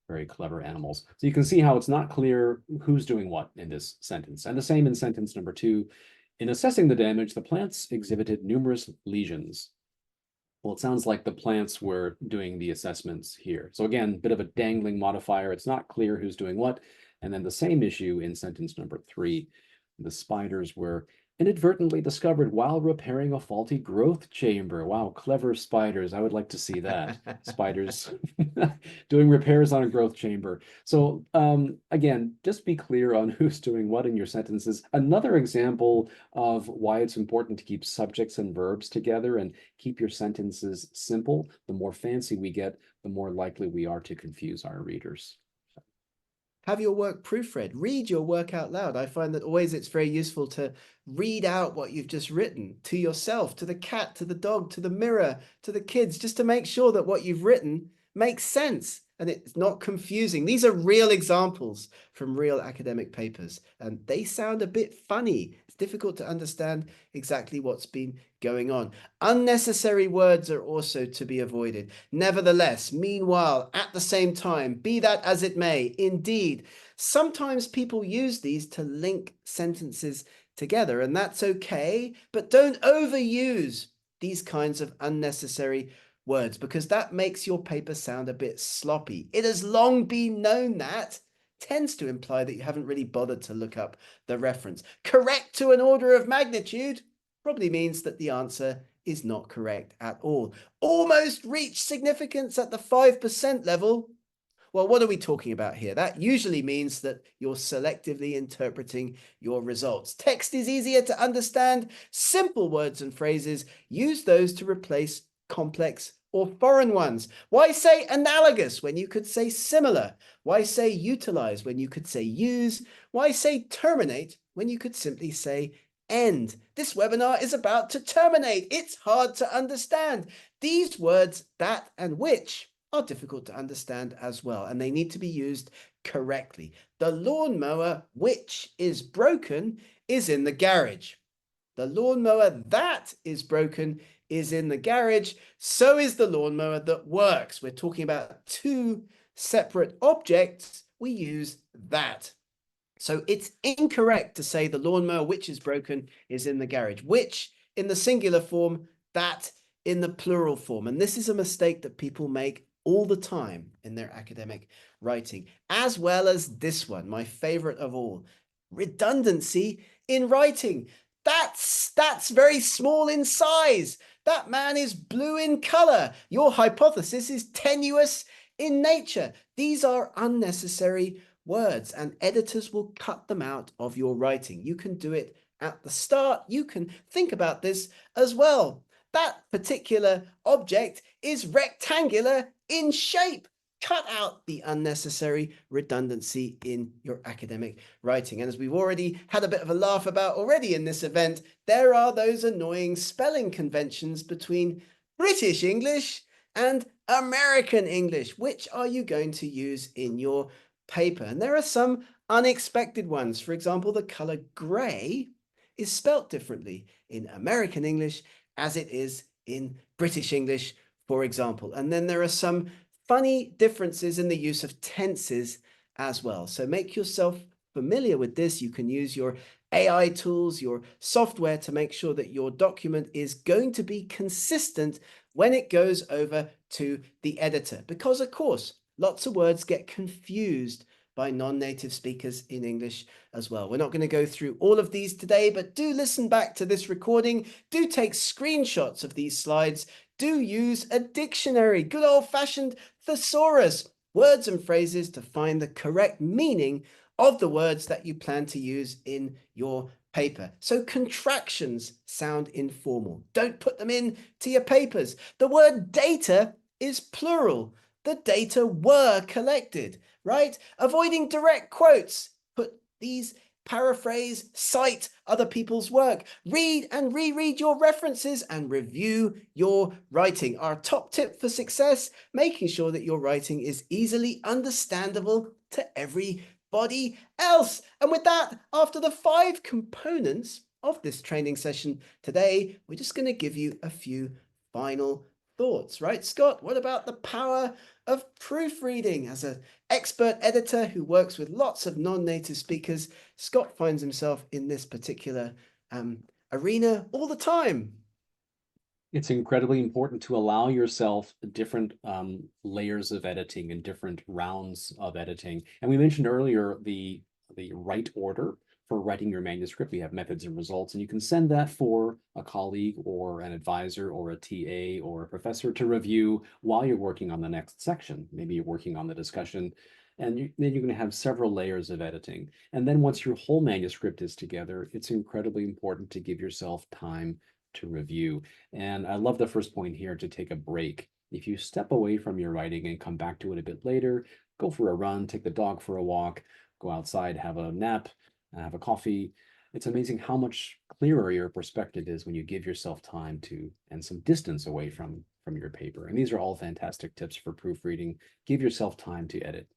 Very clever animals. So you can see how it's not clear who's doing what in this sentence. And the same in sentence number 2. In assessing the damage, the plants exhibited numerous lesions. Well, it sounds like the plants were doing the assessments here. So again, bit of a dangling modifier. It's not clear who's doing what. And then the same issue in sentence number 3. The spiders were inadvertently discovered while repairing a faulty growth chamber. Wow, clever spiders. I would like to see that. Spiders doing repairs on a growth chamber. So again, just be clear on who's doing what in your sentences. Another example of why it's important to keep subjects and verbs together and keep your sentences simple. The more fancy we get, the more likely we are to confuse our readers. Have your work proofread. Read your work out loud. I find that always it's very useful to read out what you've just written to yourself, to the cat, to the dog, to the mirror, to the kids, just to make sure that what you've written makes sense and it's not confusing. These are real examples from real academic papers, and they sound a bit funny. It's difficult to understand exactly what's been going on. Unnecessary words are also to be avoided. Nevertheless, meanwhile, at the same time, be that as it may, indeed, sometimes people use these to link sentences together, and that's okay, but don't overuse these kinds of unnecessary words, because that makes your paper sound a bit sloppy. It has long been known that tends to imply that you haven't really bothered to look up the reference. Correct to an order of magnitude probably means that the answer is not correct at all. Almost reached significance at the 5% level. Well, what are we talking about here? That usually means that you're selectively interpreting your results. Text is easier to understand. Simple words and phrases, use those to replace complex or foreign ones. Why say analogous when you could say similar? Why say utilize when you could say use? Why say terminate when you could simply say end? This webinar is about to terminate. It's hard to understand. These words, that and which, are difficult to understand as well, and they need to be used correctly. The lawnmower which is broken is in the garage. The lawnmower that is broken is in the garage. So is the lawnmower that works. We're talking about two separate objects. We use that. So it's incorrect to say the lawnmower which is broken is in the garage. Which in the singular form, that in the plural form. And this is a mistake that people make all the time in their academic writing, as well as this one, my favorite of all, redundancy in writing. That's very small in size. That man is blue in color. Your hypothesis is tenuous in nature. These are unnecessary words, and editors will cut them out of your writing. You can do it at the start. You can think about this as well. That particular object is rectangular in shape. Cut out the unnecessary redundancy in your academic writing. And as we've already had a bit of a laugh about already in this event, there are those annoying spelling conventions between British English and American English. Which are you going to use in your paper? And there are some unexpected ones. For example, the color gray is spelt differently in American English as it is in British English, for example. And then there are some funny differences in the use of tenses as well. So make yourself familiar with this. You can use your AI tools, your software to make sure that your document is going to be consistent when it goes over to the editor. Because of course, lots of words get confused by non-native speakers in English as well. We're not going to go through all of these today, but do listen back to this recording. Do take screenshots of these slides. Do use a dictionary, good old-fashioned thesaurus, words and phrases to find the correct meaning of the words that you plan to use in your paper. So contractions sound informal. Don't put them in to your papers. The word data is plural. The data were collected, right? Avoiding direct quotes. Put these, paraphrase, cite other people's work. Read and reread your references and review your writing. Our top tip for success, making sure that your writing is easily understandable to everybody else. And with that, after the 5 components of this training session today, we're just going to give you a few final thoughts, right? Scott, what about the power of proofreading? As an expert editor who works with lots of non-native speakers, Scott finds himself in this particular arena all the time. It's incredibly important to allow yourself different layers of editing and different rounds of editing. And we mentioned earlier the right order for writing your manuscript. We have methods and results, and you can send that for a colleague or an advisor or a TA or a professor to review while you're working on the next section. Maybe you're working on the discussion, and then you're going to have several layers of editing. And then once your whole manuscript is together, it's incredibly important to give yourself time to review. And I love the first point here, to take a break. If you step away from your writing and come back to it a bit later, go for a run, take the dog for a walk, go outside, have a nap, have a coffee. It's amazing how much clearer your perspective is when you give yourself time to, and some distance away from your paper. And these are all fantastic tips for proofreading. Give yourself time to edit.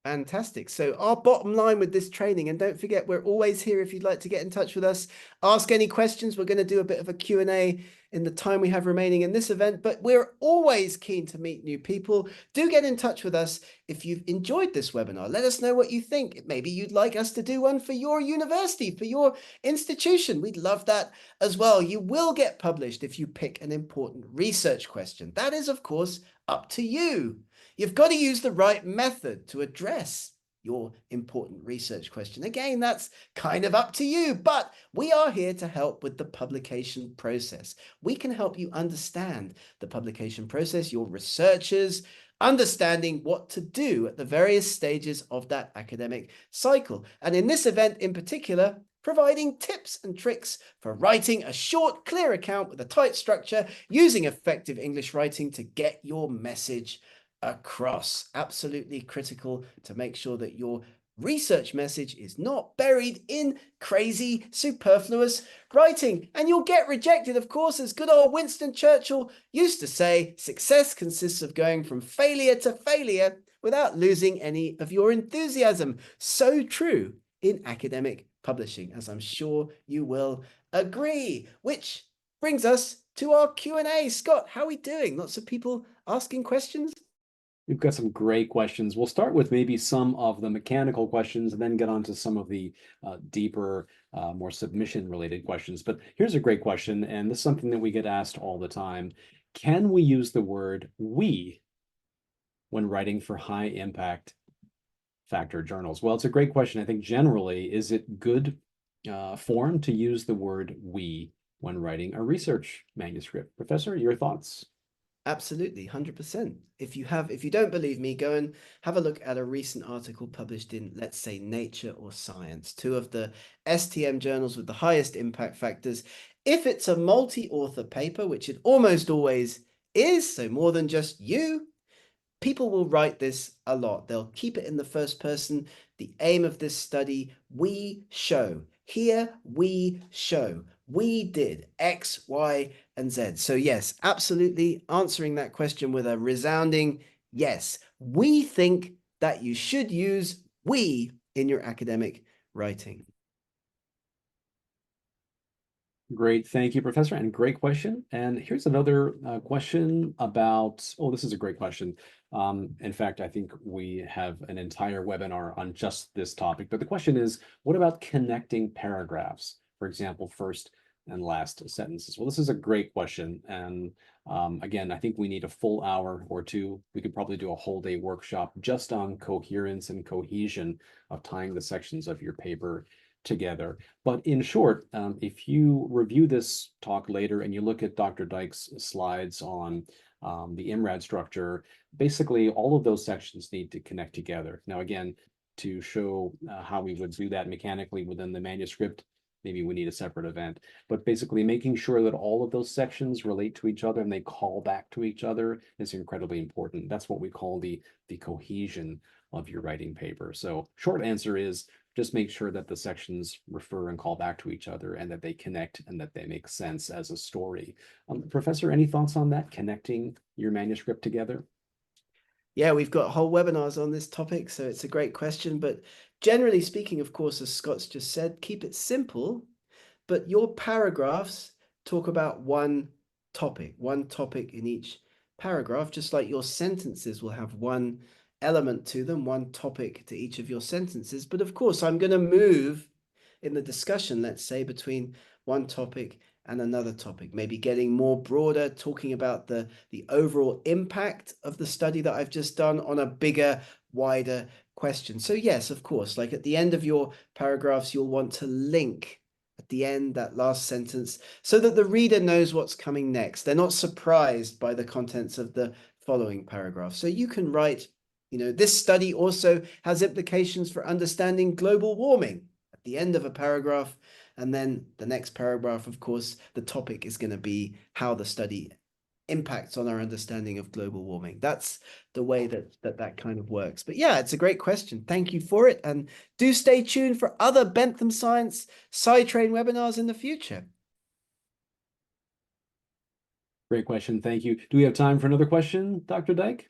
Fantastic. So our bottom line with this training, and don't forget, we're always here if you'd like to get in touch with us, ask any questions. We're going to do a bit of a Q&A in the time we have remaining in this event, but we're always keen to meet new people. Do get in touch with us if you've enjoyed this webinar. Let us know what you think. Maybe you'd like us to do one for your university, for your institution. We'd love that as well. You will get published if you pick an important research question. That is, of course, up to you. You've got to use the right method to address your important research question. Again, that's kind of up to you, but we are here to help with the publication process. We can help you understand the publication process, your researchers, understanding what to do at the various stages of that academic cycle. And in this event in particular, providing tips and tricks for writing a short, clear account with a tight structure using effective English writing to get your message across. Absolutely critical to make sure that your research message is not buried in crazy, superfluous writing. And you'll get rejected, of course, as good old Winston Churchill used to say, success consists of going from failure to failure without losing any of your enthusiasm. So true in academic publishing, as I'm sure you will agree, which brings us to our Q&A. Scott, how are we doing? Lots of people asking questions? We've got some great questions. We'll start with maybe some of the mechanical questions and then get on to some of the deeper, more submission-related questions. But here's a great question, and this is something that we get asked all the time. Can we use the word we when writing for high-impact factor journals? Well, it's a great question. I think generally, is it good form to use the word we when writing a research manuscript? Professor, your thoughts? Absolutely, 100%. If you don't believe me, go and have a look at a recent article published in, let's say, Nature or Science, two of the STM journals with the highest impact factors. If it's a multi-author paper, which it almost always is, so more than just you, people will write this a lot. They'll keep it in the first person. The aim of this study, we show. Here we show. We did X, Y, and Z. So yes, absolutely answering that question with a resounding yes. We think that you should use we in your academic writing. Great, thank you, Professor, and great question. And here's another question about, oh, this is a great question. In fact, I think we have an entire webinar on just this topic, but the question is, what about connecting paragraphs? For example, first and last sentences. Well, this is a great question. And again, I think we need a full hour or two. We could probably do a whole day workshop just on coherence and cohesion of tying the sections of your paper together. But in short, if you review this talk later and you look at Dr. Dyke's slides on the IMRAD structure, basically all of those sections need to connect together. Now, again, to show how we would do that mechanically within the manuscript, maybe we need a separate event. But basically making sure that all of those sections relate to each other and they call back to each other is incredibly important. That's what we call the cohesion of your writing paper. So short answer is, just make sure that the sections refer and call back to each other and that they connect and that they make sense as a story. Professor, any thoughts on that, connecting your manuscript together? Yeah, we've got whole webinars on this topic, so it's a great question. But generally speaking, of course, as Scott's just said, keep it simple, but your paragraphs talk about one topic in each paragraph, just like your sentences will have one element to them, one topic to each of your sentences. But of course, I'm going to move in the discussion, let's say, between one topic and another topic, maybe getting more broader, talking about the overall impact of the study that I've just done on a bigger, wider question. So yes, of course, like at the end of your paragraphs, you'll want to link at the end, that last sentence, so that the reader knows what's coming next. They're not surprised by the contents of the following paragraph. So you can write, this study also has implications for understanding global warming at the end of a paragraph. And then the next paragraph, of course, the topic is going to be how the study impacts on our understanding of global warming. That's the way that kind of works. But yeah, it's a great question. Thank you for it. And do stay tuned for other Bentham Science SciTrain webinars in the future. Great question. Thank you. Do we have time for another question, Dr. Dyke?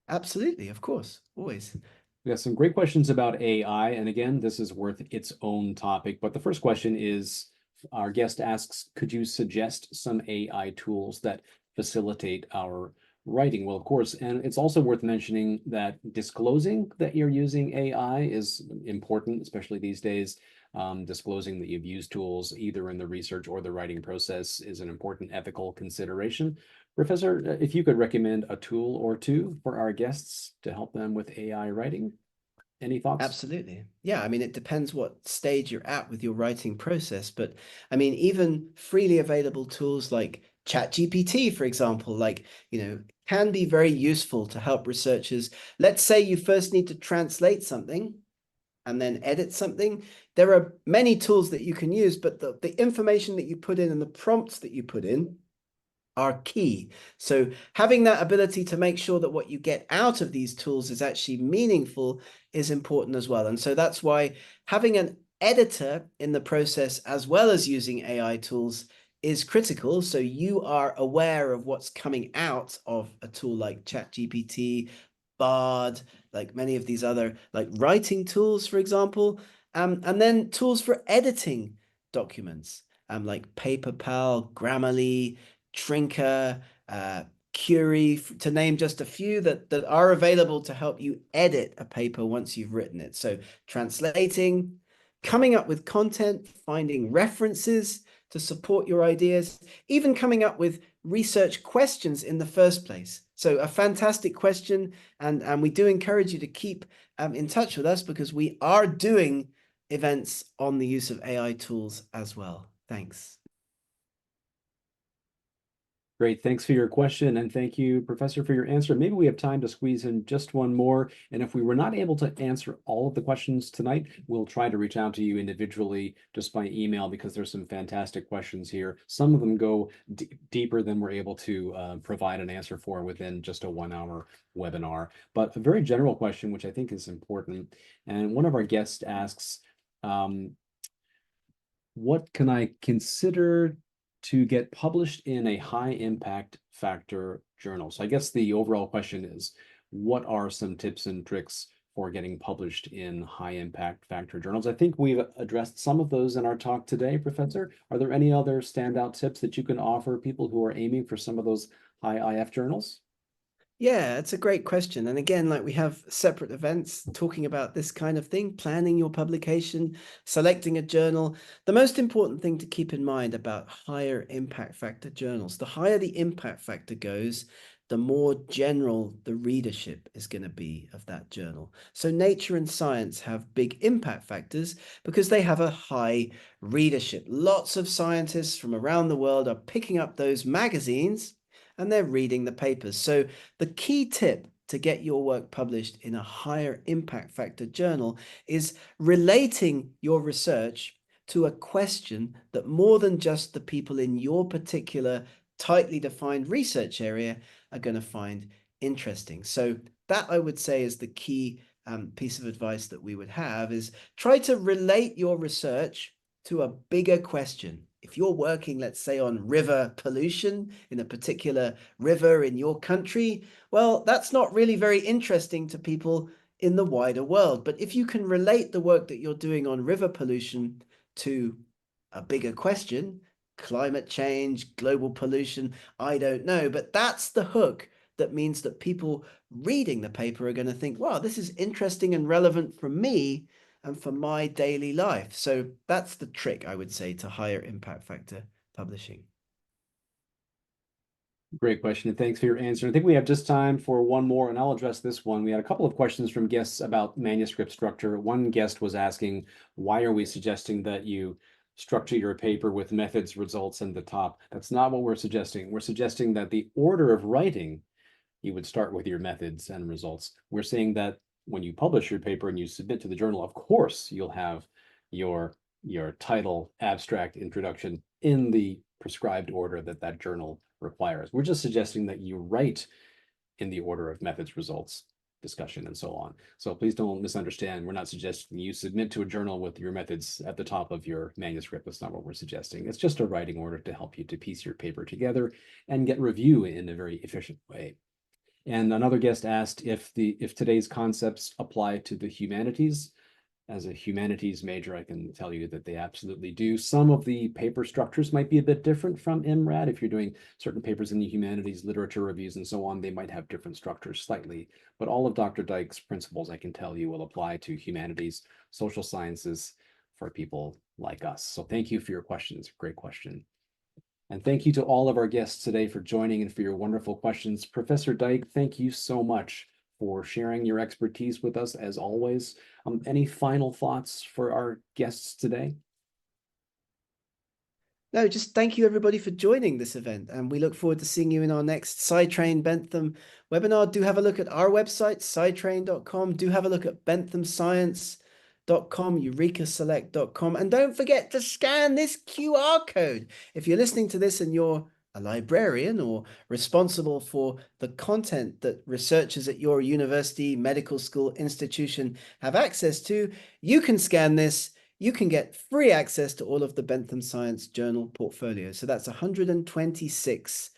Absolutely. Of course. Always. We have some great questions about AI. And again, this is worth its own topic. But the first question is, our guest asks, could you suggest some AI tools that facilitate our writing? Well, of course, and it's also worth mentioning that disclosing that you're using AI is important, especially these days. Disclosing that you've used tools either in the research or the writing process is an important ethical consideration. Professor, if you could recommend a tool or two for our guests to help them with AI writing. Any thoughts? Absolutely. Yeah, I mean, it depends what stage you're at with your writing process, but I mean, even freely available tools like ChatGPT, for example, can be very useful to help researchers. Let's say you first need to translate something and then edit something. There are many tools that you can use, but the information that you put in and the prompts that you put in are key. So having that ability to make sure that what you get out of these tools is actually meaningful is important as well. And so that's why having an editor in the process as well as using AI tools is critical. So you are aware of what's coming out of a tool like ChatGPT, Bard, like many of these other like writing tools, for example, and then tools for editing documents, like PaperPal, Grammarly, Trinker, Curie, to name just a few that are available to help you edit a paper once you've written it. So translating, coming up with content, finding references to support your ideas, even coming up with research questions in the first place. So a fantastic question, and we do encourage you to keep in touch with us because we are doing events on the use of AI tools as well. Thanks. Great. Thanks for your question. And thank you, Professor, for your answer. Maybe we have time to squeeze in just one more. And if we were not able to answer all of the questions tonight, we'll try to reach out to you individually just by email because there's some fantastic questions here. Some of them go deeper than we're able to provide an answer for within just a 1 hour webinar. But a very general question, which I think is important. And one of our guests asks, what can I consider to get published in a high impact factor journal? So I guess the overall question is, what are some tips and tricks for getting published in high impact factor journals? I think we've addressed some of those in our talk today, Professor. Are there any other standout tips that you can offer people who are aiming for some of those high IF journals? Yeah, it's a great question. And again, like we have separate events talking about this kind of thing, planning your publication, selecting a journal. The most important thing to keep in mind about higher impact factor journals, the higher the impact factor goes, the more general the readership is going to be of that journal. So Nature and Science have big impact factors because they have a high readership. Lots of scientists from around the world are picking up those magazines and they're reading the papers. So the key tip to get your work published in a higher impact factor journal is relating your research to a question that more than just the people in your particular tightly defined research area are going to find interesting. So that, I would say, is the key piece of advice that we would have, is try to relate your research to a bigger question. If you're working, let's say, on river pollution in a particular river in your country, well, that's not really very interesting to people in the wider world. But if you can relate the work that you're doing on river pollution to a bigger question, climate change, global pollution, I don't know, but that's the hook that means that people reading the paper are going to think, wow, this is interesting and relevant for me and for my daily life. So that's the trick, I would say, to higher impact factor publishing. Great question, and thanks for your answer. I think we have just time for one more, and I'll address this one. We had a couple of questions from guests about manuscript structure. One guest was asking, why are we suggesting that you structure your paper with methods, results, and the top? That's not what we're suggesting. We're suggesting that the order of writing, you would start with your methods and results. We're saying that when you publish your paper and you submit to the journal, of course, you'll have your title, abstract, introduction in the prescribed order that that journal requires. We're just suggesting that you write in the order of methods, results, discussion, and so on. So please don't misunderstand. We're not suggesting you submit to a journal with your methods at the top of your manuscript. That's not what we're suggesting. It's just a writing order to help you to piece your paper together and get review in a very efficient way. And another guest asked if today's concepts apply to the humanities. As a humanities major, I can tell you that they absolutely do. Some of the paper structures might be a bit different from MRAD. If you're doing certain papers in the humanities, literature reviews, and so on, they might have different structures slightly. But all of Dr. Dyke's principles, I can tell you, will apply to humanities, social sciences for people like us. So thank you for your questions. Great question. And thank you to all of our guests today for joining and for your wonderful questions. Professor Dyke, thank you so much for sharing your expertise with us as always. Any final thoughts for our guests today? No, just thank you everybody for joining this event, and we look forward to seeing you in our next SciTrain Bentham webinar. Do have a look at our website, scitrain.com. Do have a look at benthamscience.com, eurekaselect.com, and don't forget to scan this QR code. If you're listening to this and you're a librarian or responsible for the content that researchers at your university, medical school, institution have access to, you can scan this. You can get free access to all of the Bentham Science Journal portfolio. So that's 126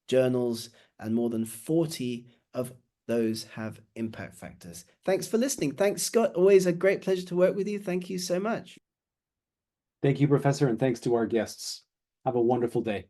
journals, and more than 40 of those have impact factors. Thanks for listening. Thanks, Scott. Always a great pleasure to work with you. Thank you so much. Thank you, Professor, and thanks to our guests. Have a wonderful day.